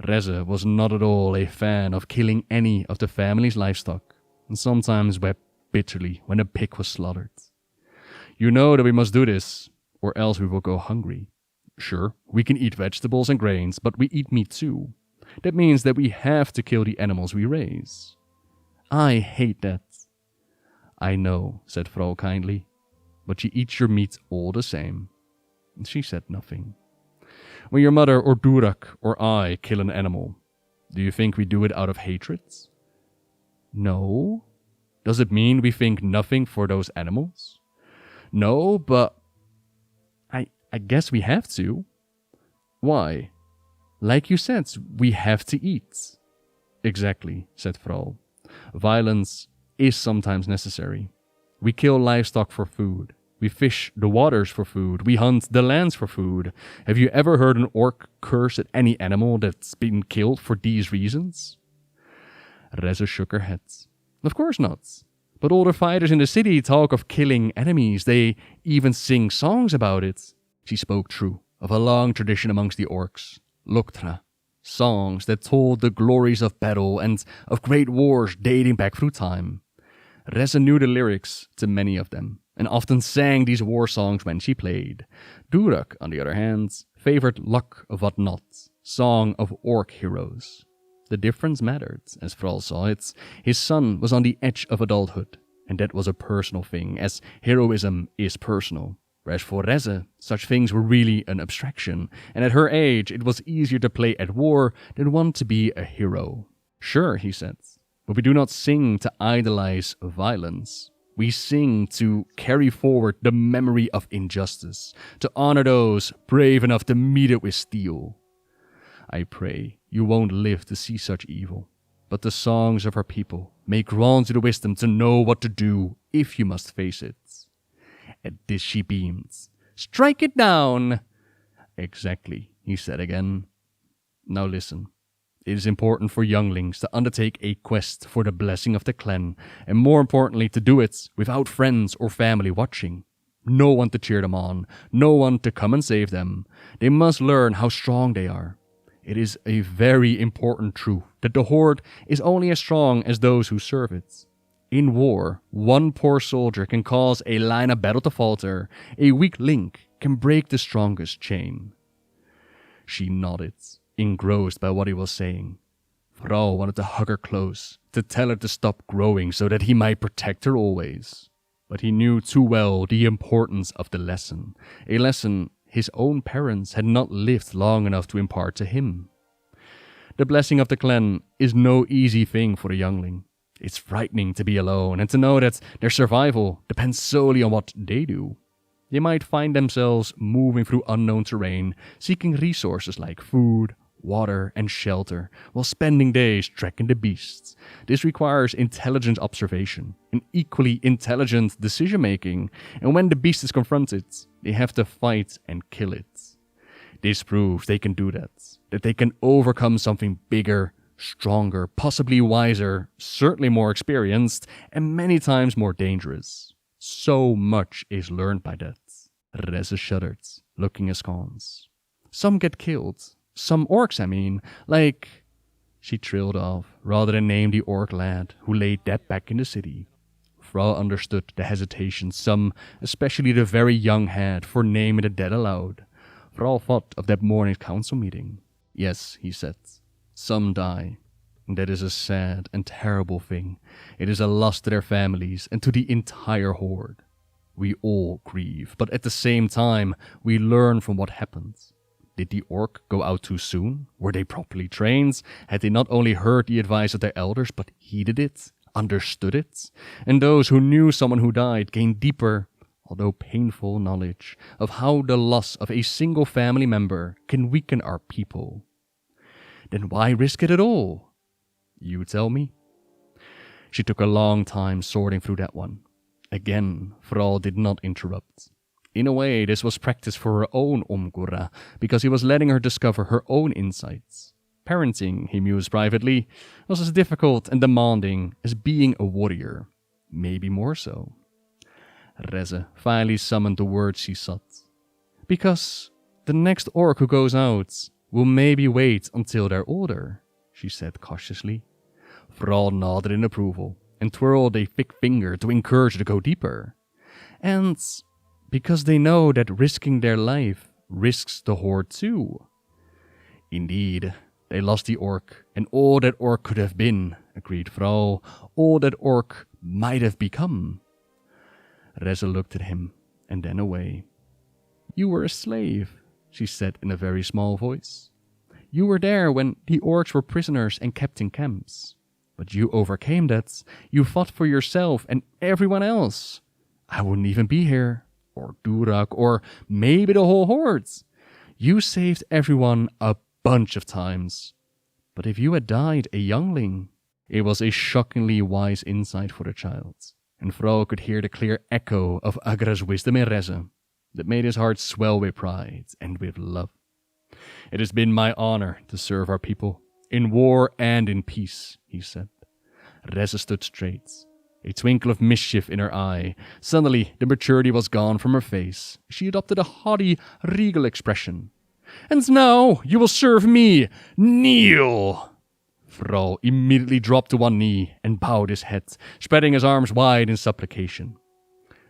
Reze was not at all a fan of killing any of the family's livestock, and sometimes wept bitterly when a pig was slaughtered. You know that we must do this, or else we will go hungry. Sure, we can eat vegetables and grains, but we eat meat too. That means that we have to kill the animals we raise. I hate that. I know, said Thrall kindly, but you eat your meat all the same. And she said nothing. When your mother or Durak or I kill an animal, do you think we do it out of hatred? No. Does it mean we think nothing for those animals? No, but I guess we have to. Why? Like you said, we have to eat. Exactly, said Thrall. Violence is sometimes necessary. We kill livestock for food. We fish the waters for food. We hunt the lands for food. Have you ever heard an orc curse at any animal that's been killed for these reasons? Reza shook her head. Of course not. But all the fighters in the city talk of killing enemies. They even sing songs about it. She spoke true of a long tradition amongst the orcs. Loktra. Songs that told the glories of battle and of great wars dating back through time. Reza knew the lyrics to many of them, and often sang these war songs when she played. Durak, on the other hand, favored Luck of Whatnot, song of orc heroes. The difference mattered, as Thrall saw it. His son was on the edge of adulthood, and that was a personal thing, as heroism is personal. Whereas for Reza, such things were really an abstraction, and at her age it was easier to play at war than want to be a hero. Sure, he said, but we do not sing to idolize violence. We sing to carry forward the memory of injustice, to honor those brave enough to meet it with steel. I pray you won't live to see such evil, but the songs of our people may grant you the wisdom to know what to do if you must face it. At this she beamed. Strike it down! Exactly, he said again. Now listen. It is important for younglings to undertake a quest for the blessing of the clan, and more importantly to do it without friends or family watching. No one to cheer them on, no one to come and save them. They must learn how strong they are. It is a very important truth that the Horde is only as strong as those who serve it. In war, one poor soldier can cause a line of battle to falter. A weak link can break the strongest chain. She nodded, engrossed by what he was saying. Thrall wanted to hug her close, to tell her to stop growing so that he might protect her always. But he knew too well the importance of the lesson, a lesson his own parents had not lived long enough to impart to him. The blessing of the clan is no easy thing for a youngling. It's frightening to be alone and to know that their survival depends solely on what they do. They might find themselves moving through unknown terrain, seeking resources like food, water, and shelter, while spending days tracking the beasts. This requires intelligent observation and equally intelligent decision-making, and when the beast is confronted, they have to fight and kill it. This proves they can do that they can overcome something bigger, stronger, possibly wiser, certainly more experienced, and many times more dangerous. So much is learned by that. Reza shuddered, looking askance. Some get killed. Some orcs, I mean. Like... She trailed off, rather than name the orc lad who lay dead back in the city. Thrall understood the hesitation some, especially the very young, had for naming the dead aloud. Thrall thought of that morning's council meeting. Yes, he said. Some die. That is a sad and terrible thing. It is a loss to their families and to the entire Horde. We all grieve, but at the same time, we learn from what happened. Did the orc go out too soon? Were they properly trained? Had they not only heard the advice of their elders, but heeded it, understood it? And those who knew someone who died gained deeper, although painful, knowledge of how the loss of a single family member can weaken our people. Then why risk it at all? You tell me. She took a long time sorting through that one. Again, Thrall did not interrupt. In a way, this was practice for her own Omgura, because he was letting her discover her own insights. Parenting, he mused privately, was as difficult and demanding as being a warrior. Maybe more so. Reza finally summoned the words she sought. Because the next orc who goes out will maybe wait until they're older, she said cautiously. Thrall nodded in approval and twirled a thick finger to encourage her to go deeper. And Because they know that risking their life risks the horde too. Indeed, they lost the orc, and all that orc could have been, agreed Thrall, all that orc might have become. Reza looked at him, and then away. You were a slave, she said in a very small voice. You were there when the orcs were prisoners and kept in camps. But you overcame that. You fought for yourself and everyone else. I wouldn't even be here. Or Durak, or maybe the whole horde. You saved everyone a bunch of times. But if you had died a youngling, it was a shockingly wise insight for a child. And Thrall could hear the clear echo of Agra's wisdom in Reza that made his heart swell with pride and with love. It has been my honor to serve our people, in war and in peace, he said. Reza stood straight, a twinkle of mischief in her eye. Suddenly, the maturity was gone from her face. She adopted a haughty, regal expression. And now you will serve me. Kneel! Thrall immediately dropped to one knee and bowed his head, spreading his arms wide in supplication.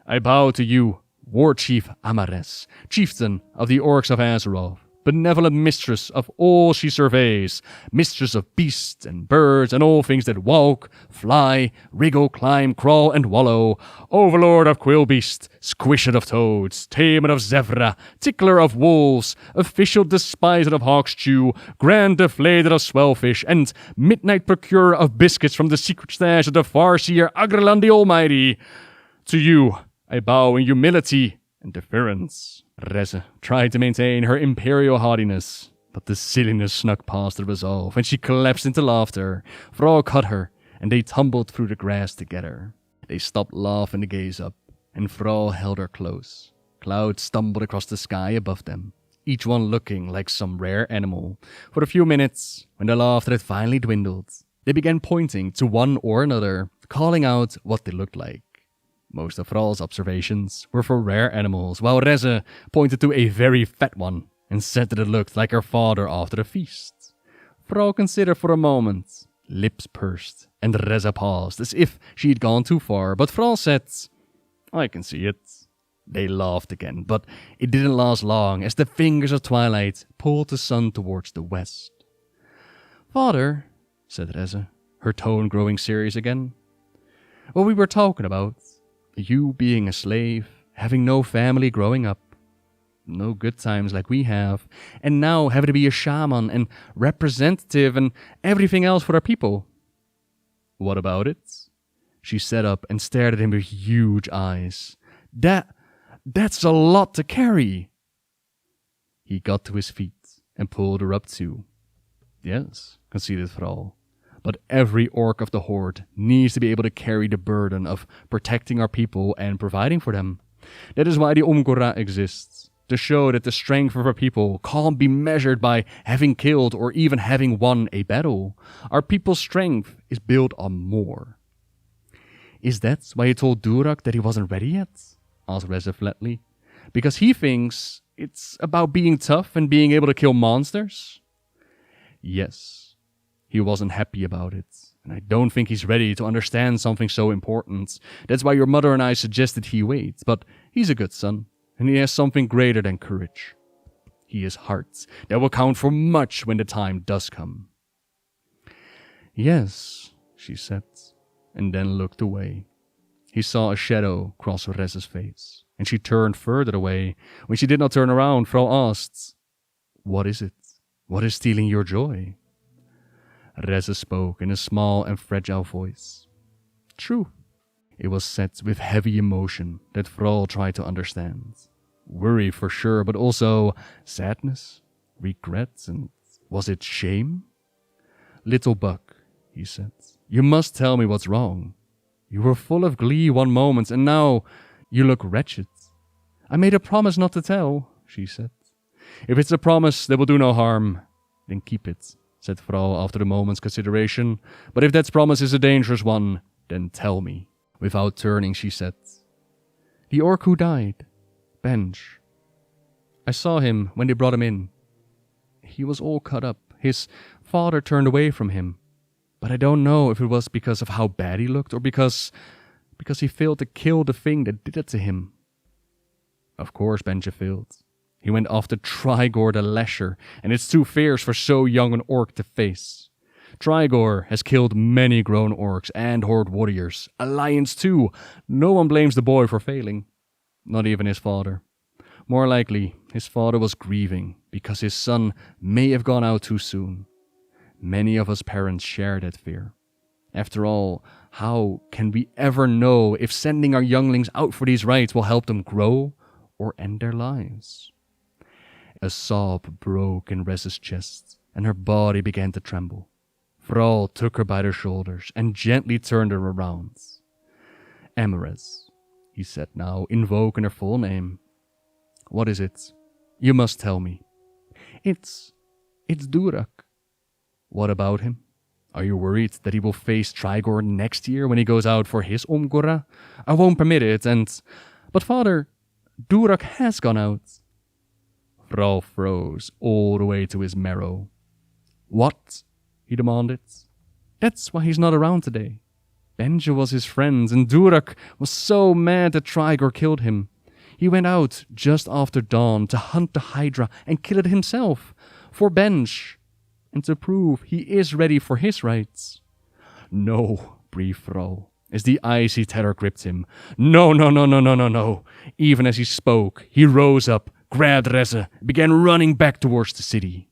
I bow to you, War Chief Amares, chieftain of the Orcs of Azeroth, benevolent mistress of all she surveys, mistress of beasts and birds and all things that walk, fly, wriggle, climb, crawl, and wallow, overlord of quillbeast, squisher of toads, tamer of zebra, tickler of wolves, official despiser of hawkstew, grand deflator of swellfish, and midnight procurer of biscuits from the secret stash of the Farseer Agralan the Almighty. To you I bow in humility and deference. Reza tried to maintain her imperial haughtiness, but the silliness snuck past her resolve, and she collapsed into laughter. Thrall caught her, and they tumbled through the grass together. They stopped laughing to gaze up, and Thrall held her close. Clouds stumbled across the sky above them, each one looking like some rare animal. For a few minutes, when the laughter had finally dwindled, they began pointing to one or another, calling out what they looked like. Most of Thrall's observations were for rare animals, while Reza pointed to a very fat one and said that it looked like her father after a feast. Thrall considered for a moment, lips pursed, and Reza paused as if she had gone too far, but Thrall said, I can see it. They laughed again, but it didn't last long as the fingers of twilight pulled the sun towards the west. Father, said Reza, her tone growing serious again, what we were talking about, you being a slave, having no family growing up, no good times like we have, and now having to be a shaman and representative and everything else for our people. What about it? She sat up and stared at him with huge eyes. That's a lot to carry. He got to his feet and pulled her up too. Yes, conceded Thrall. But every orc of the Horde needs to be able to carry the burden of protecting our people and providing for them. That is why the Umgora exists, to show that the strength of our people can't be measured by having killed or even having won a battle. Our people's strength is built on more. Is that why he told Durak that he wasn't ready yet? Asked Reza flatly. Because he thinks it's about being tough and being able to kill monsters? Yes. He wasn't happy about it, and I don't think he's ready to understand something so important. That's why your mother and I suggested he wait, but he's a good son, and he has something greater than courage. He has heart that will count for much when the time does come. Yes, she said, and then looked away. He saw a shadow cross Reza's face, and she turned further away. When she did not turn around, Thrall asked, What is it? What is stealing your joy? Reza spoke in a small and fragile voice. True. It was said with heavy emotion that Thrall tried to understand. Worry for sure, but also sadness, regret, and was it shame? Little Buck, he said, you must tell me what's wrong. You were full of glee one moment, and now you look wretched. I made a promise not to tell, she said. If it's a promise that will do no harm, then keep it, said Thrall after a moment's consideration. But if that promise is a dangerous one, then tell me. Without turning, she said, The orc who died, Benj. I saw him when they brought him in. He was all cut up. His father turned away from him. But I don't know if it was because of how bad he looked or because he failed to kill the thing that did it to him. Of course Benja failed. He went after Trigor the Lesher, and it's too fierce for so young an orc to face. Trigor has killed many grown orcs and horde warriors, alliance too. No one blames the boy for failing, not even his father. More likely, his father was grieving because his son may have gone out too soon. Many of us parents share that fear. After all, how can we ever know if sending our younglings out for these rites will help them grow or end their lives? A sob broke in Rez's chest, and her body began to tremble. Thrall took her by the shoulders and gently turned her around. "Emerez," he said now, invoking her full name. "What is it? You must tell me." It's Durak." "What about him? Are you worried that he will face Trigor next year when he goes out for his Omgora? I won't permit it, But father, Durak has gone out." Thrall froze all the way to his marrow. "What?" he demanded. "That's why he's not around today. Benja was his friend, and Durak was so mad that Trigor killed him. He went out just after dawn to hunt the Hydra and kill it himself, for Benj, and to prove he is ready for his rites." "No," breathed Thrall, as the icy terror gripped him. No. Even as he spoke, he rose up, grabbed Reza, and began running back towards the city.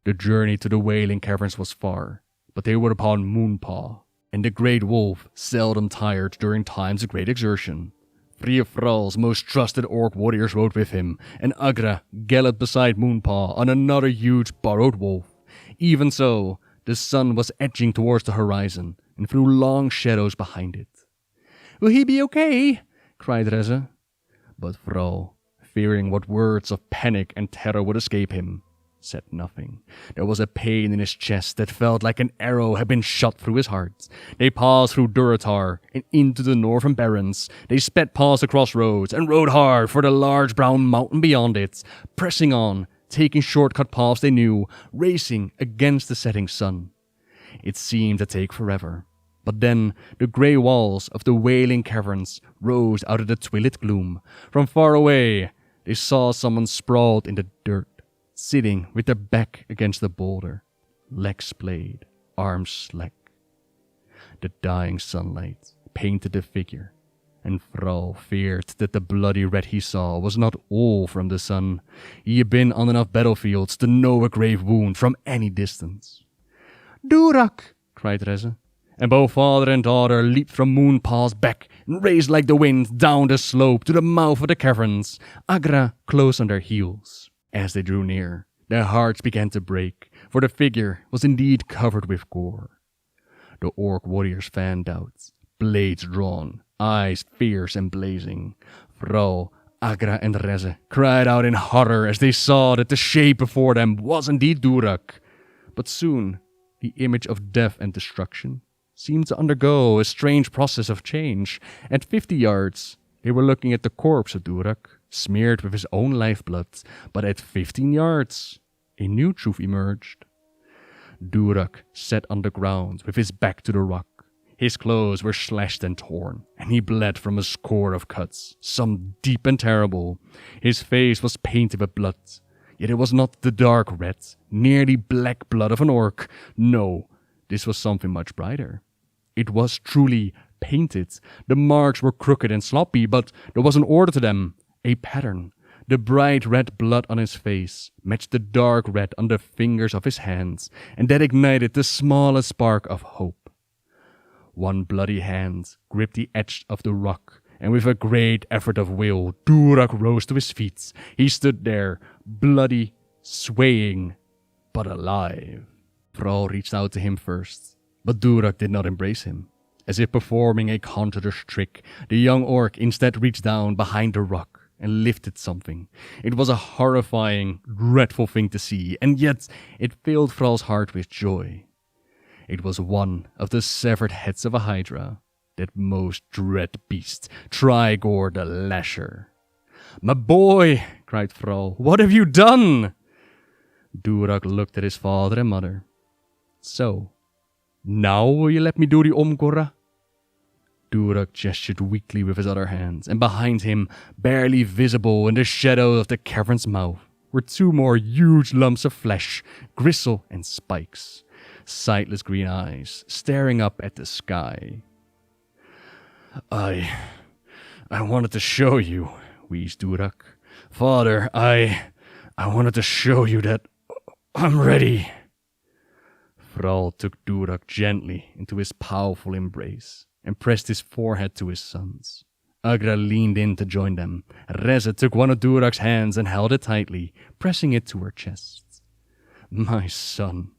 The journey to the Wailing Caverns was far, but they were upon Moonpaw, and the Great Wolf seldom tired during times of great exertion. 3 of Thrall's most trusted orc warriors rode with him, and Agra galloped beside Moonpaw on another huge borrowed wolf. Even so, the sun was edging towards the horizon, and threw long shadows behind it. "Will he be okay?" cried Reza. But Thrall, fearing what words of panic and terror would escape him, said nothing. There was a pain in his chest that felt like an arrow had been shot through his heart. They passed through Durotar and into the northern barrens. They sped past the crossroads and rode hard for the large brown mountain beyond it, pressing on, taking shortcut paths they knew, racing against the setting sun. It seemed to take forever. But then the grey walls of the Wailing Caverns rose out of the twilit gloom. From far away, they saw someone sprawled in the dirt, sitting with their back against the boulder, legs splayed, arms slack. The dying sunlight painted the figure, and Thrall feared that the bloody red he saw was not all from the sun. He had been on enough battlefields to know a grave wound from any distance. "Durak!" cried Reza, and both father and daughter leaped from Moonpaw's back and raced like the wind down the slope to the mouth of the caverns, Agra close on their heels. As they drew near, their hearts began to break, for the figure was indeed covered with gore. The orc warriors fanned out, blades drawn, eyes fierce and blazing. Thrall, Agra, and Reza cried out in horror as they saw that the shape before them was indeed Durak. But soon, the image of death and destruction seemed to undergo a strange process of change. At 50 yards, they were looking at the corpse of Durak, smeared with his own lifeblood, but at 15 yards, a new truth emerged. Durak sat on the ground with his back to the rock. His clothes were slashed and torn, and he bled from a score of cuts, some deep and terrible. His face was painted with blood, yet it was not the dark red, nearly black blood of an orc. No, this was something much brighter. It was truly painted. The marks were crooked and sloppy, but there was an order to them, a pattern. The bright red blood on his face matched the dark red on the fingers of his hands, and that ignited the smallest spark of hope. One bloody hand gripped the edge of the rock, and with a great effort of will, Durak rose to his feet. He stood there, bloody, swaying, but alive. Thrall reached out to him first, but Durak did not embrace him. As if performing a conjurer's trick, the young orc instead reached down behind the rock and lifted something. It was a horrifying, dreadful thing to see, and yet it filled Thrall's heart with joy. It was one of the severed heads of a Hydra, that most dread beast, Trigor the Lasher. "My boy!" cried Thrall. "What have you done?" Durak looked at his father and mother. "So, now will you let me do the Omgora?" Durak gestured weakly with his other hand, and behind him, barely visible in the shadow of the cavern's mouth, were two more huge lumps of flesh, gristle and spikes, sightless green eyes staring up at the sky. I wanted to show you, wheezed Durak. Father, I wanted to show you that I'm ready. Thrall took Durak gently into his powerful embrace and pressed his forehead to his son's. Agra leaned in to join them. Reza took one of Durak's hands and held it tightly, pressing it to her chest. My son,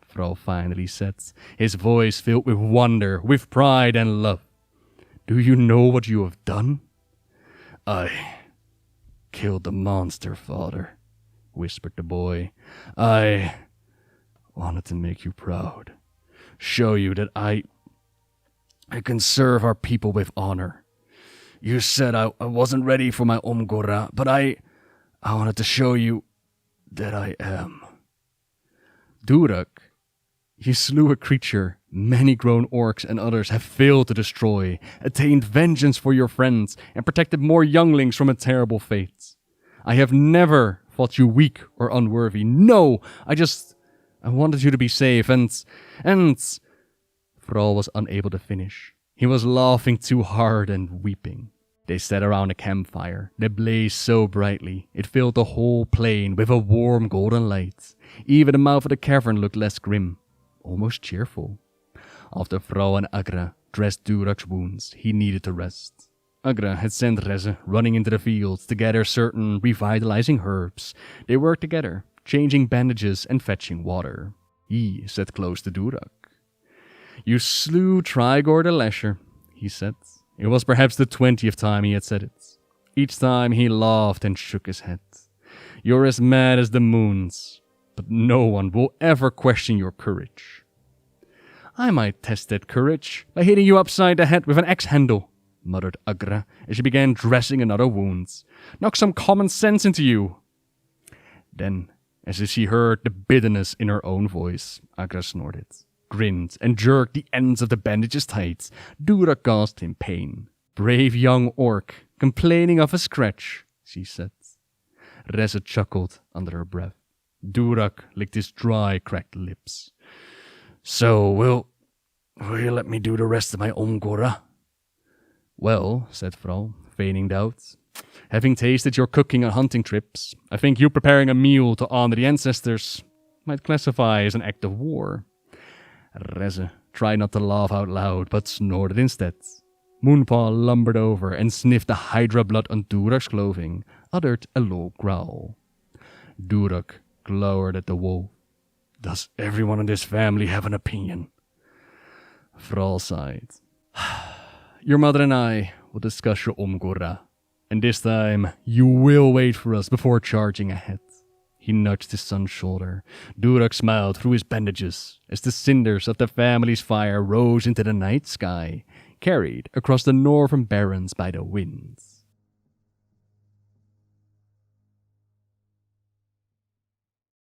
Thrall finally said, his voice filled with wonder, with pride and love. Do you know what you have done? I killed the monster, father, whispered the boy. I wanted to make you proud, show you that I can serve our people with honor. You said I wasn't ready for my Omgora, but I wanted to show you that I am. Durak, you slew a creature many grown orcs and others have failed to destroy, attained vengeance for your friends, and protected more younglings from a terrible fate. I have never thought you weak or unworthy. No, I wanted you to be safe, and Thrall was unable to finish. He was laughing too hard and weeping. They sat around a campfire that blazed so brightly it filled the whole plain with a warm golden light. Even the mouth of the cavern looked less grim, almost cheerful. After Thrall and Agra dressed Durak's wounds, he needed to rest. Agra had sent Reze running into the fields to gather certain revitalizing herbs. They worked together, changing bandages and fetching water. He sat close to Durak. You slew Trigor the Lesher, he said. It was perhaps the 20th time he had said it. Each time he laughed and shook his head. You're as mad as the moons, but no one will ever question your courage. I might test that courage by hitting you upside the head with an axe handle, muttered Agra as she began dressing another wound. Knock some common sense into you. Then, as if she heard the bitterness in her own voice, Agra snorted, grinned, and jerked the ends of the bandages tight. Durak gasped in pain. Brave young orc, complaining of a scratch, she said. Reza chuckled under her breath. Durak licked his dry, cracked lips. So, will you let me do the rest of my Omgora? Well, said Thrall, feigning doubt. Having tasted your cooking on hunting trips, I think you preparing a meal to honor the ancestors might classify as an act of war. Reze tried not to laugh out loud, but snorted instead. Moonpaw lumbered over and sniffed the hydra blood on Durak's clothing, uttered a low growl. Durak glowered at the wolf. Does everyone in this family have an opinion? Thrall sighed. Your mother and I will discuss your Omgora, and this time you will wait for us before charging ahead. He nudged his son's shoulder. Durak smiled through his bandages as the cinders of the family's fire rose into the night sky, carried across the northern barrens by the winds.